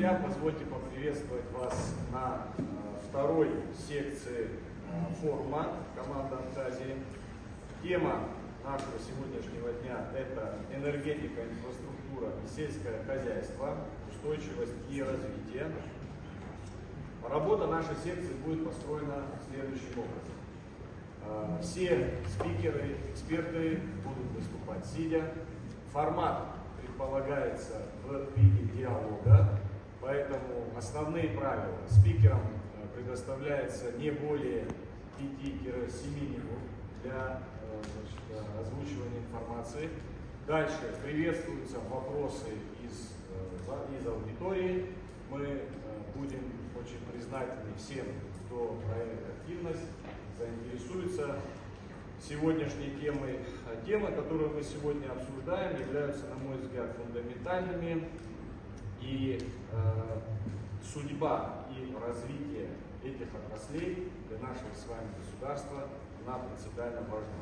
друзья, позвольте поприветствовать вас на второй секции форума «Команда Абхазии». Тема нашего сегодняшнего дня – это энергетика, инфраструктура и сельское хозяйство, устойчивость и развитие. Работа нашей секции будет построена следующим образом. Все спикеры, эксперты будут выступать сидя. Формат предполагается в виде диалога, поэтому основные правила. Спикерам предоставляется не более 5-7 минут для озвучивания информации. Дальше приветствуются вопросы из аудитории. Мы будем очень признательны всем, кто проявит активность, заинтересуется сегодняшней темой. Темы, которые мы сегодня обсуждаем, являются, на мой взгляд, фундаментальными, и судьба и развитие этих отраслей для нашего с вами государства, она принципиально важна.